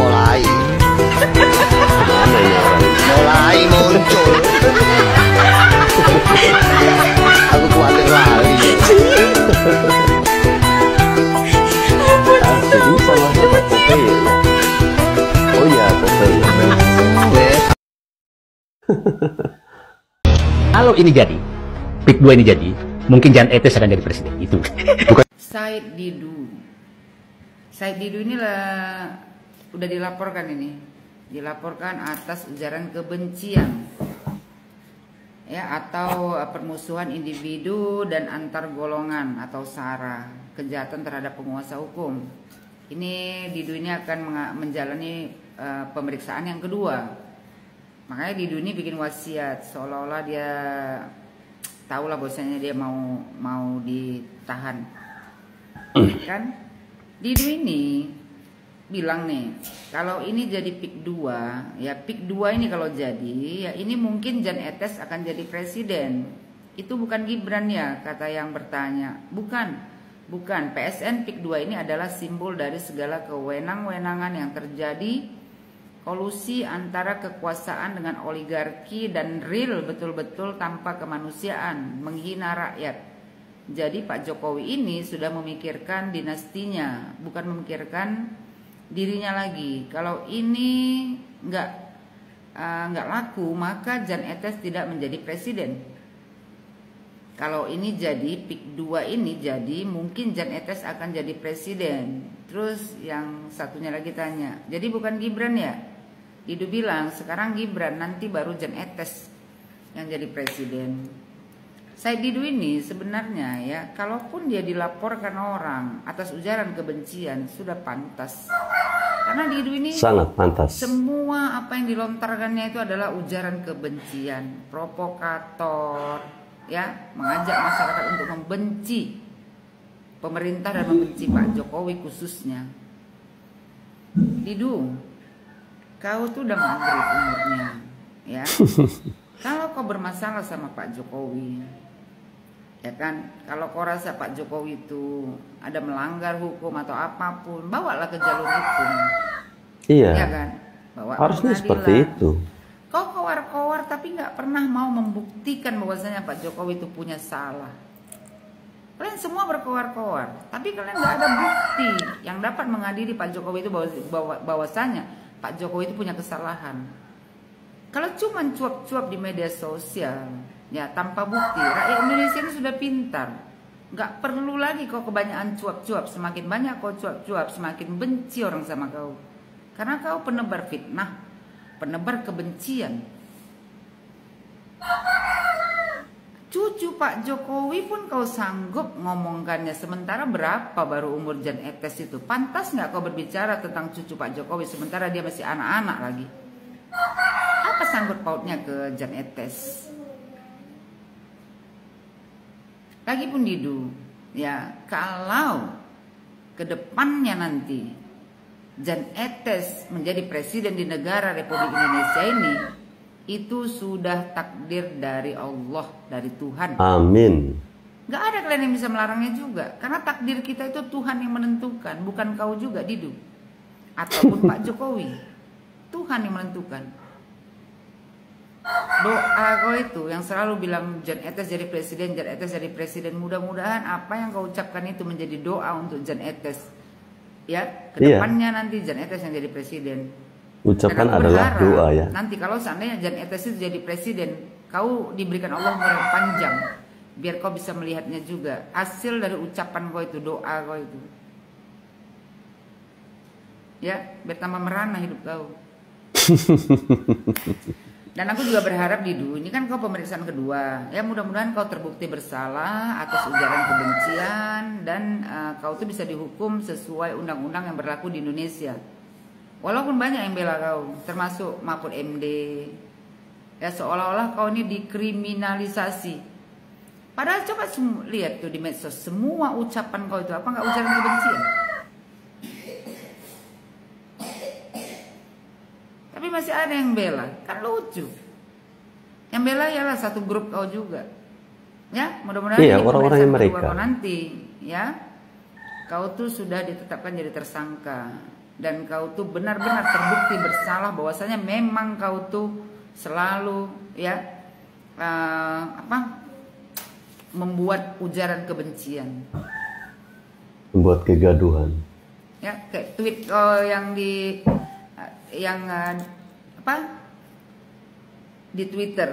mulai. Mana ini orang? Mulai muncul. Aku khawatir lari. Jadi sama Pak Popeye ya? Oh iya, Popeye. Kalau ini jadi, PIK 2 ini jadi, mungkin Jan Etes akan jadi presiden. Itu. Bukan. Said Didu. Said Didu ini udah dilaporkan ini. Dilaporkan atas ujaran kebencian. Ya, atau permusuhan individu dan antar golongan atau SARA, kejahatan terhadap penguasa hukum. Ini Didu ini akan menjalani pemeriksaan yang kedua. Makanya Didu ini bikin wasiat seolah-olah dia tahulah bahwasanya dia mau ditahan. Kan? Didu ini bilang nih, kalau ini jadi PIK 2, ya PIK 2 ini kalau jadi, ya ini mungkin Jan Etes akan jadi presiden. Itu bukan Gibran ya, kata yang bertanya. Bukan. PSN PIK 2 ini adalah simbol dari segala kewenang-wenangan yang terjadi, kolusi antara kekuasaan dengan oligarki dan real betul-betul tanpa kemanusiaan, menghina rakyat. Jadi Pak Jokowi ini sudah memikirkan dinastinya, bukan memikirkan dirinya lagi. Kalau ini nggak laku, maka Jan Etes tidak menjadi presiden. Kalau ini jadi PIK 2 ini jadi, mungkin Jan Etes akan jadi presiden. Terus yang satunya lagi tanya, jadi bukan Gibran ya? Didu bilang sekarang Gibran, nanti baru Jan Etes yang jadi presiden. Said Didu ini sebenarnya ya, kalaupun dia dilaporkan orang atas ujaran kebencian sudah pantas. Karena Didu ini sangat pantas. Semua apa yang dilontarkannya itu adalah ujaran kebencian, provokator, ya, mengajak masyarakat untuk membenci pemerintah dan membenci Pak Jokowi khususnya. Didu, kau tuh udah maghrib umurnya, ya. Kalau kau bermasalah sama Pak Jokowi, ya kan, kalau kau rasa Pak Jokowi itu ada melanggar hukum atau apapun, bawalah ke jalur hukum. Iya. Ya kan, bawa harusnya seperti itu. Kau kowar-kowar tapi nggak pernah mau membuktikan bahwasanya Pak Jokowi itu punya salah. Kalian semua berkowar-kowar, tapi kalian nggak ada bukti yang dapat mengadili Pak Jokowi itu bahwasanya Pak Jokowi itu punya kesalahan. Kalau cuma cuap-cuap di media sosial, ya tanpa bukti, rakyat Indonesia ini sudah pintar. Nggak perlu lagi kau kebanyakan cuap-cuap. Semakin banyak kau cuap-cuap, semakin benci orang sama kau. Karena kau penebar fitnah, penebar kebencian. Cucu Pak Jokowi pun kau sanggup ngomongkannya. Sementara berapa baru umur Jan Etes itu? Pantas nggak kau berbicara tentang cucu Pak Jokowi sementara dia masih anak-anak lagi? Apa sangkut pautnya ke Jan Etes? Lagipun Didu, ya kalau kedepannya nanti Jan Etes menjadi presiden di negara Republik Indonesia ini, itu sudah takdir dari Allah, dari Tuhan. Amin. Gak ada kalian yang bisa melarangnya juga, karena takdir kita itu Tuhan yang menentukan, bukan kau juga Didu, ataupun Pak Jokowi. Tuhan yang menentukan. Doa kau itu yang selalu bilang Jan Etes jadi presiden, Jan Etes jadi presiden. Mudah-mudahan apa yang kau ucapkan itu menjadi doa untuk Jan Etes. Ya, kedepannya nanti Jan Etes yang jadi presiden. Ucapan adalah doa ya. Nanti kalau seandainya Jan Etes itu jadi presiden, kau diberikan Allah umur yang panjang, biar kau bisa melihatnya juga. Hasil dari ucapan kau itu, doa kau itu. Ya, biar tambah merana hidup kau. Dan aku juga berharap Didu, ini kan kau pemeriksaan kedua, ya mudah-mudahan kau terbukti bersalah atas ujaran kebencian dan kau tuh bisa dihukum sesuai undang-undang yang berlaku di Indonesia. Walaupun banyak yang bela kau, termasuk Mahfud MD, ya seolah-olah kau ini dikriminalisasi. Padahal coba lihat tuh di medsos, semua ucapan kau itu apa nggak ujaran kebencian? Tapi masih ada yang bela, kan lucu. Yang bela ialah satu grup kau juga. Ya, mudah-mudahan iya, orang-orang mereka kau nanti, ya, kau tuh sudah ditetapkan jadi tersangka dan kau tuh benar-benar terbukti bersalah, bahwasanya memang kau tuh selalu ya membuat ujaran kebencian, Membuat kegaduhan. ya kayak tweet yang di Twitter,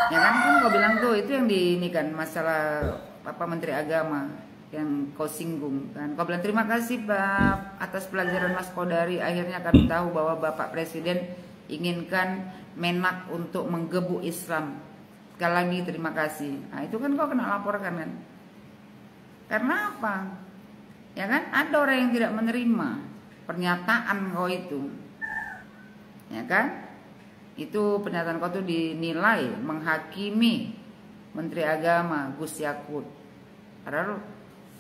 ya kan kau bilang tuh itu yang ini kan masalah Menteri Agama yang kau singgung kan. Kau bilang terima kasih Pak atas pelajaran Mas Kodari, akhirnya kami tahu bahwa Bapak Presiden inginkan Menak untuk menggebuk Islam. Sekali lagi terima kasih. Nah itu kan kau kena laporkan kan. Karena apa? Ya kan ada orang yang tidak menerima pernyataan kau itu, ya kan? Itu pernyataan kau tuh dinilai menghakimi Menteri Agama Gus Yakut. Padahal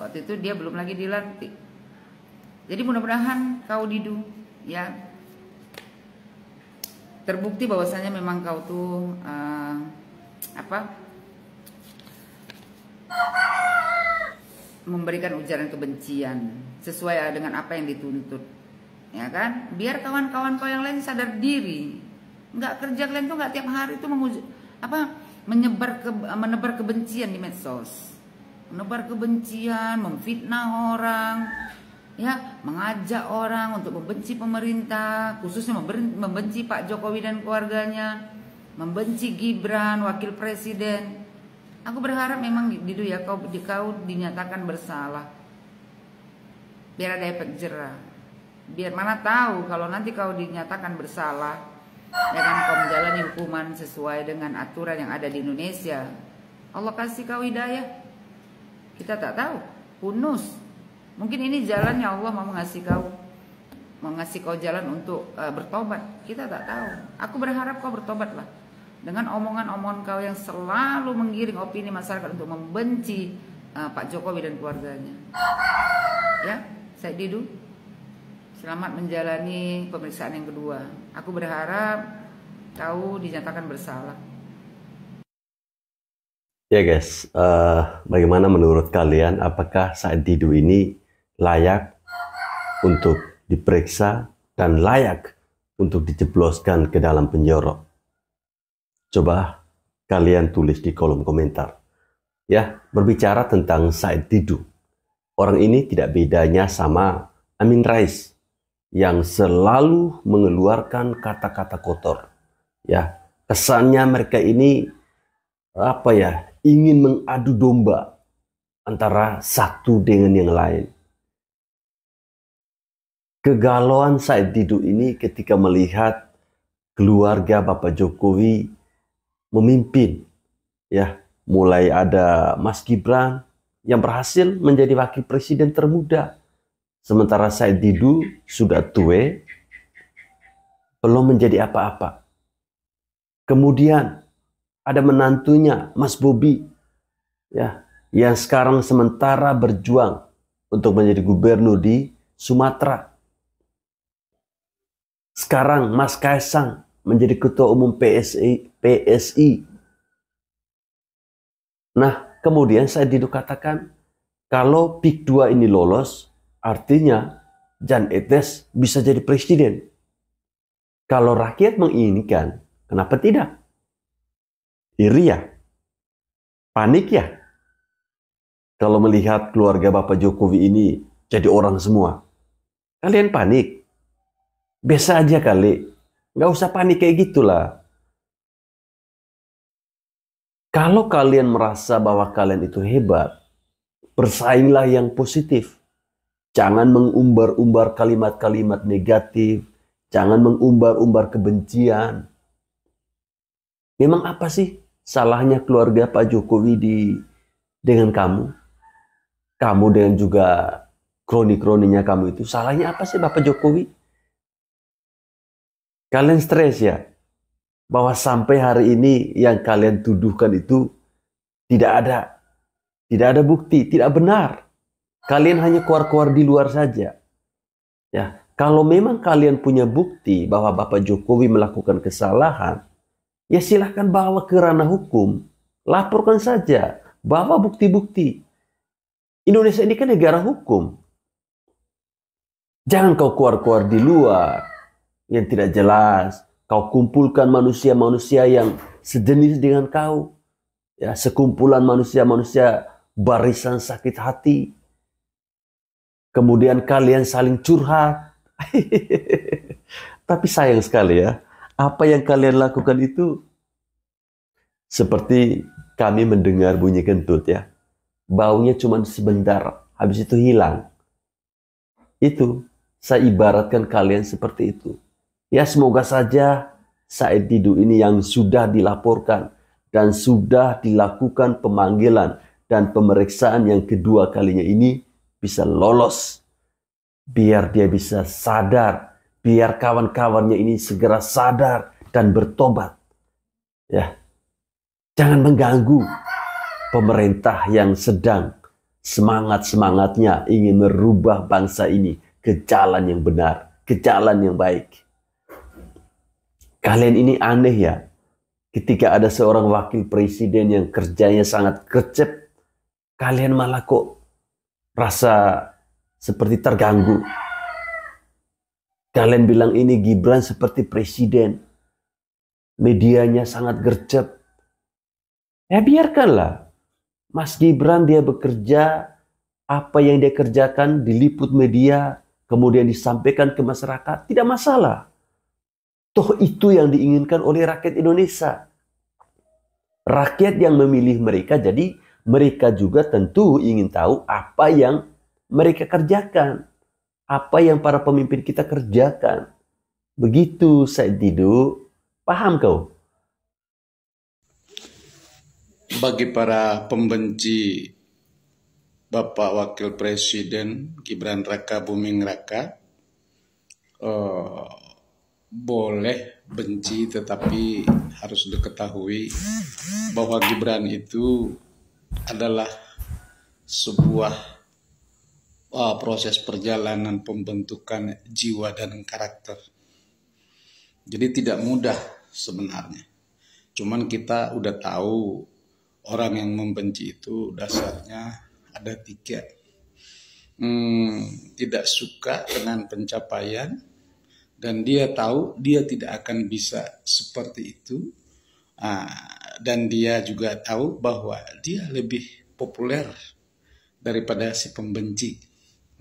waktu itu dia belum lagi dilantik. Jadi mudah-mudahan kau Didu ya terbukti bahwasanya memang kau tuh memberikan ujaran kebencian sesuai dengan apa yang dituntut, ya kan? Biar kawan-kawan kau yang lain sadar diri. Nggak kerja kalian tuh nggak tiap hari tuh menebar kebencian di medsos, menebar kebencian, memfitnah orang, ya, mengajak orang untuk membenci pemerintah, khususnya membenci Pak Jokowi dan keluarganya, membenci Gibran wakil presiden. Aku berharap memang Didu ya kau dinyatakan bersalah, biar ada efek jerah. Biar mana tahu kalau nanti kau dinyatakan bersalah, ya kan, kau menjalani hukuman sesuai dengan aturan yang ada di Indonesia. Allah kasih kau hidayah. Kita tak tahu. Hunus. Mungkin ini jalannya Allah mau ngasih kau jalan untuk bertobat. Kita tak tahu. Aku berharap kau bertobatlah. Dengan omongan-omongan kau yang selalu menggiring opini masyarakat untuk membenci Pak Jokowi dan keluarganya. Ya, saya Didu. Selamat menjalani pemeriksaan yang kedua. Aku berharap kau dinyatakan bersalah. Ya guys, bagaimana menurut kalian? Apakah Said Didu ini layak untuk diperiksa dan layak untuk dijebloskan ke dalam penjara? Coba kalian tulis di kolom komentar. Ya, berbicara tentang Said Didu. Orang ini tidak bedanya sama Amin Rais yang selalu mengeluarkan kata-kata kotor. Ya, kesannya mereka ini ingin mengadu domba antara satu dengan yang lain. Kegalauan Said Didu ini ketika melihat keluarga Bapak Jokowi memimpin, ya, mulai ada Mas Gibran yang berhasil menjadi wakil presiden termuda, sementara Said Didu sudah tua, belum menjadi apa-apa. Kemudian ada menantunya Mas Bobi, ya, yang sekarang sementara berjuang untuk menjadi gubernur di Sumatera. Sekarang Mas Kaisang menjadi ketua umum PSI. Nah, kemudian Said Didu katakan kalau PIK 2 ini lolos, artinya Jan Etes bisa jadi presiden. Kalau rakyat menginginkan, kenapa tidak? Iri ya? Panik ya? Kalau melihat keluarga Bapak Jokowi ini jadi orang semua, kalian panik? Biasa aja kali. Nggak usah panik kayak gitulah. Kalau kalian merasa bahwa kalian itu hebat, bersainglah yang positif. Jangan mengumbar-umbar kalimat-kalimat negatif. Jangan mengumbar-umbar kebencian. Memang apa sih salahnya keluarga Pak Jokowi dengan kamu? Kamu dengan juga kroni-kroninya kamu itu. Salahnya apa sih Bapak Jokowi? Kalian stres ya? Bahwa sampai hari ini yang kalian tuduhkan itu tidak ada bukti, tidak benar. Kalian hanya keluar-keluar di luar saja. Ya, kalau memang kalian punya bukti bahwa Bapak Jokowi melakukan kesalahan, ya silahkan bawa ke ranah hukum. Laporkan saja, bawa bukti-bukti. Indonesia ini kan negara hukum. Jangan kau keluar-keluar di luar yang tidak jelas. Kau kumpulkan manusia-manusia yang sejenis dengan kau. Ya, sekumpulan manusia-manusia barisan sakit hati. Kemudian kalian saling curhat. Tapi sayang sekali ya, apa yang kalian lakukan itu seperti kami mendengar bunyi kentut ya. Baunya cuma sebentar, habis itu hilang. Itu, saya ibaratkan kalian seperti itu. Ya semoga saja Said Didu ini yang sudah dilaporkan dan sudah dilakukan pemanggilan dan pemeriksaan yang kedua kalinya ini bisa lolos. Biar dia bisa sadar, biar kawan-kawannya ini segera sadar dan bertobat. Ya, jangan mengganggu pemerintah yang sedang semangat-semangatnya ingin merubah bangsa ini ke jalan yang benar, ke jalan yang baik. Kalian ini aneh ya, ketika ada seorang wakil presiden yang kerjanya sangat gercep, kalian malah kok rasa seperti terganggu. Kalian bilang ini Gibran seperti presiden, medianya sangat gercep. Ya biarkanlah, Mas Gibran dia bekerja, apa yang dia kerjakan diliput media, kemudian disampaikan ke masyarakat, tidak masalah. Toh itu yang diinginkan oleh rakyat Indonesia. Rakyat yang memilih mereka, jadi mereka juga tentu ingin tahu apa yang mereka kerjakan. Apa yang para pemimpin kita kerjakan. Begitu Said Didu, paham kau? Bagi para pembenci Bapak Wakil Presiden Gibran Raka Buming Raka, boleh benci, tetapi harus diketahui bahwa Gibran itu adalah sebuah proses perjalanan pembentukan jiwa dan karakter. Jadi tidak mudah sebenarnya. Cuman kita udah tahu orang yang membenci itu dasarnya ada 3. Tidak suka dengan pencapaian, dan dia tahu dia tidak akan bisa seperti itu. Dan dia juga tahu bahwa dia lebih populer daripada si pembenci.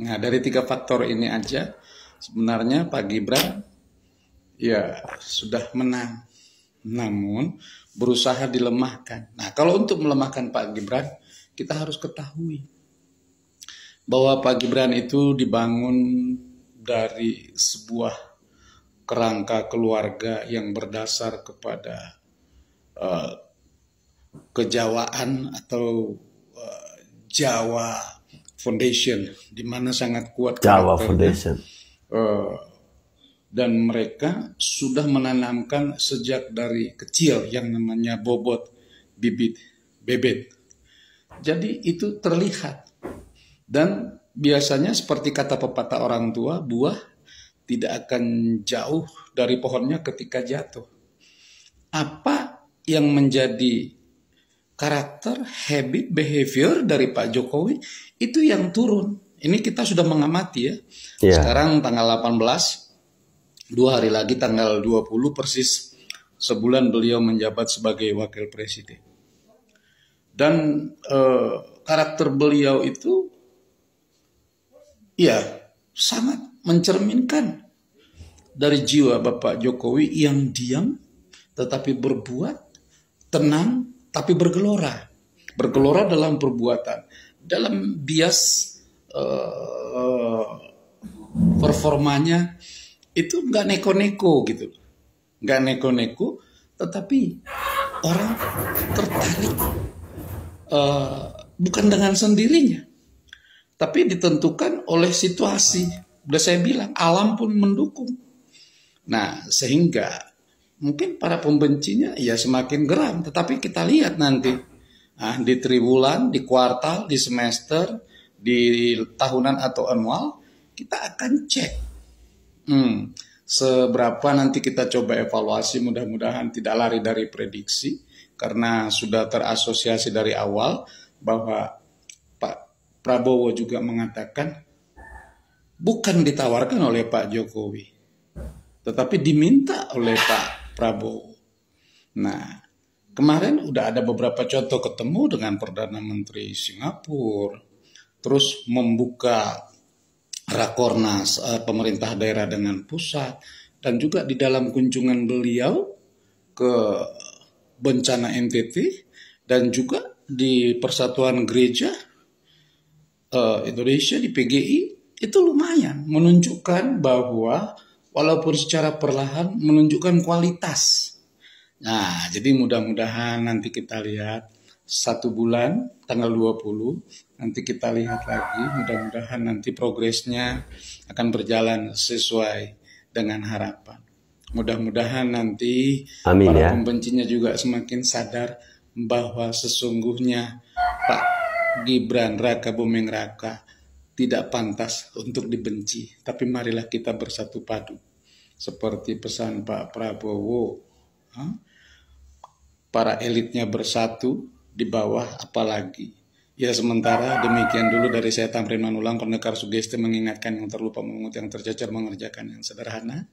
Nah, dari 3 faktor ini aja sebenarnya Pak Gibran ya sudah menang. Namun berusaha dilemahkan. Nah, kalau untuk melemahkan Pak Gibran, kita harus ketahui bahwa Pak Gibran itu dibangun dari sebuah kerangka keluarga yang berdasar kepada kejawaan atau Jawa Foundation, di mana sangat kuat Jawa Foundation. Dan mereka sudah menanamkan sejak dari kecil yang namanya bobot bibit bebet. Jadi itu terlihat. Dan biasanya seperti kata pepatah orang tua, buah tidak akan jauh dari pohonnya ketika jatuh. Apa yang menjadi karakter, habit, behavior dari Pak Jokowi itu yang turun. Ini kita sudah mengamati ya. Yeah. Sekarang tanggal 18, 2 hari lagi tanggal 20 persis sebulan beliau menjabat sebagai wakil presiden. Dan karakter beliau itu ya sangat mencerminkan dari jiwa Bapak Jokowi yang diam tetapi berbuat, tenang tapi bergelora. Bergelora dalam perbuatan, dalam bias performanya itu nggak neko-neko gitu, nggak neko-neko, tetapi orang tertarik bukan dengan sendirinya, tapi ditentukan oleh situasi. Udah saya bilang, alam pun mendukung. Nah, sehingga mungkin para pembencinya ya semakin geram, tetapi kita lihat nanti di triwulan, di kuartal, di semester, di tahunan atau anual, kita akan cek seberapa nanti kita coba evaluasi. Mudah-mudahan tidak lari dari prediksi, karena sudah terasosiasi dari awal bahwa Pak Prabowo juga mengatakan bukan ditawarkan oleh Pak Jokowi, tetapi diminta oleh Pak Prabowo. Nah, kemarin udah ada beberapa contoh ketemu dengan Perdana Menteri Singapura, terus membuka rakornas pemerintah daerah dengan pusat, dan juga di dalam kunjungan beliau ke bencana NTT dan juga di Persatuan Gereja Indonesia di PGI, itu lumayan menunjukkan bahwa walaupun secara perlahan menunjukkan kualitas. Nah, jadi mudah-mudahan nanti kita lihat 1 bulan tanggal 20 nanti kita lihat lagi, mudah-mudahan nanti progresnya akan berjalan sesuai dengan harapan. Mudah-mudahan nanti Amin, para ya. pembencinya juga semakin sadar bahwa sesungguhnya Pak Gibran Raka Buming Raka tidak pantas untuk dibenci, tapi marilah kita bersatu padu seperti pesan Pak Prabowo, para elitnya bersatu, di bawah apalagi. Ya, sementara demikian dulu dari saya, Tamrin Manulang, pendekar sugesti, mengingatkan yang terlupa, memungut yang tercecer, mengerjakan yang sederhana.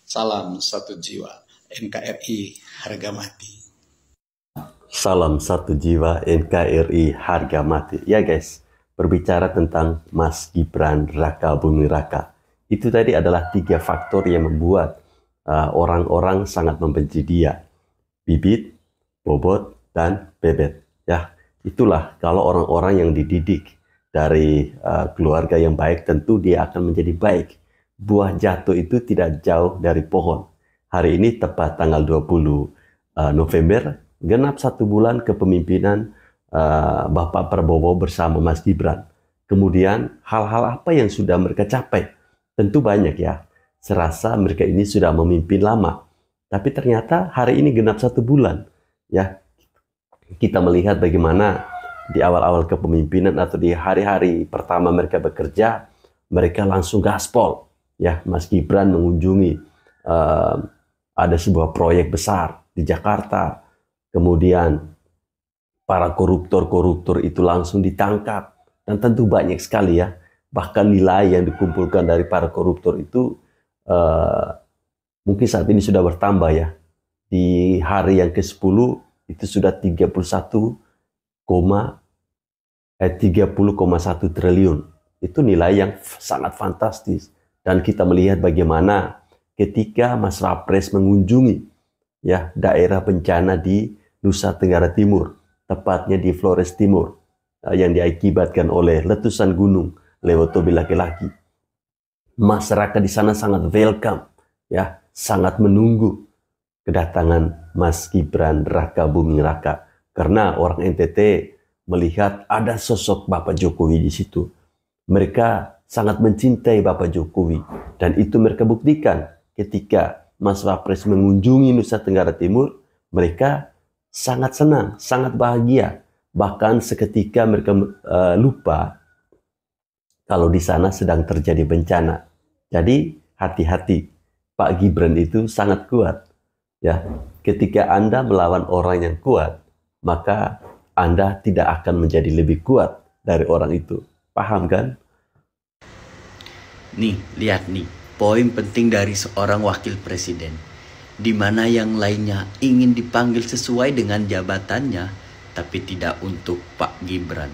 Salam satu jiwa, NKRI harga mati. Salam satu jiwa, NKRI harga mati. Ya guys, berbicara tentang Mas Gibran Raka Buming Raka, itu tadi adalah 3 faktor yang membuat orang-orang sangat membenci dia. Bibit, bobot, dan bebet. Ya, itulah kalau orang-orang yang dididik dari keluarga yang baik, tentu dia akan menjadi baik. Buah jatuh itu tidak jauh dari pohon. Hari ini tepat tanggal 20 November, genap 1 bulan kepemimpinan Bapak Prabowo bersama Mas Gibran. Kemudian hal-hal apa yang sudah mereka capai? Tentu banyak ya. Serasa mereka ini sudah memimpin lama. Tapi ternyata hari ini genap 1 bulan. Ya, kita melihat bagaimana di awal-awal kepemimpinan atau di hari-hari pertama mereka bekerja, mereka langsung gaspol. Ya, Mas Gibran mengunjungi ada sebuah proyek besar di Jakarta. Kemudian para koruptor-koruptor itu langsung ditangkap. Dan tentu banyak sekali ya. Bahkan nilai yang dikumpulkan dari para koruptor itu mungkin saat ini sudah bertambah ya. Di hari yang ke-10 itu sudah 30,1 triliun. Itu nilai yang sangat fantastis. Dan kita melihat bagaimana ketika Mas Wapres mengunjungi ya daerah bencana di Nusa Tenggara Timur, tepatnya di Flores Timur, yang diakibatkan oleh letusan gunung Lewotobi laki-laki. Masyarakat di sana sangat welcome, ya, sangat menunggu kedatangan Mas Gibran Raka Buming Raka, karena orang NTT melihat ada sosok Bapak Jokowi di situ. Mereka sangat mencintai Bapak Jokowi, dan itu mereka buktikan ketika Mas Wapres mengunjungi Nusa Tenggara Timur. Mereka sangat senang, sangat bahagia, bahkan seketika mereka lupa kalau di sana sedang terjadi bencana. Jadi hati-hati, Pak Gibran itu sangat kuat. Ya, ketika Anda melawan orang yang kuat, maka Anda tidak akan menjadi lebih kuat dari orang itu. Paham kan? Nih, lihat nih, poin penting dari seorang wakil presiden, di mana yang lainnya ingin dipanggil sesuai dengan jabatannya, tapi tidak untuk Pak Gibran.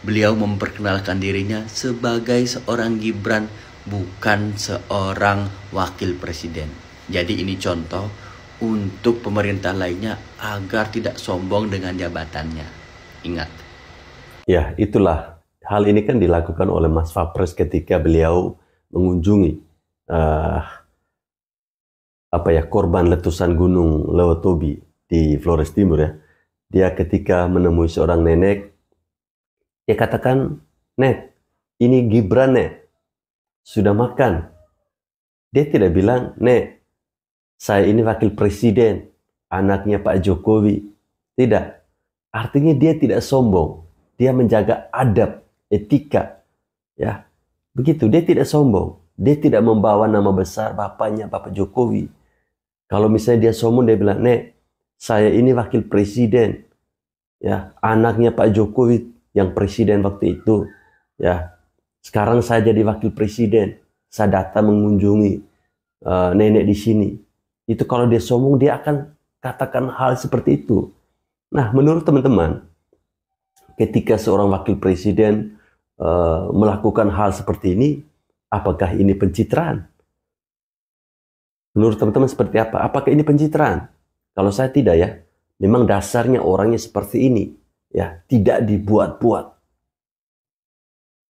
Beliau memperkenalkan dirinya sebagai seorang Gibran, bukan seorang wakil presiden. Jadi ini contoh untuk pemerintah lainnya agar tidak sombong dengan jabatannya. Ingat. Ya, itulah. Hal ini kan dilakukan oleh Mas Wapres ketika beliau mengunjungi korban letusan gunung Lewotobi di Flores Timur ya. Dia ketika menemui seorang nenek, dia katakan, "Nek, ini Gibran, Nek. Sudah makan?" Dia tidak bilang, "Nek, saya ini wakil presiden, anaknya Pak Jokowi." Tidak. Artinya dia tidak sombong. Dia menjaga adab, etika. Ya. Begitu, dia tidak sombong. Dia tidak membawa nama besar bapaknya, Bapak Jokowi. Kalau misalnya dia sombong, dia bilang, "Nek, saya ini wakil presiden. Ya, anaknya Pak Jokowi yang presiden waktu itu. Ya, Sekarang saya jadi wakil presiden, saya datang mengunjungi nenek di sini. Itu kalau dia sombong, dia akan katakan hal seperti itu. Nah, menurut teman-teman, ketika seorang wakil presiden melakukan hal seperti ini, apakah ini pencitraan? Menurut teman-teman seperti apa? Apakah ini pencitraan? Kalau saya tidak ya. Memang dasarnya orangnya seperti ini, ya, tidak dibuat-buat.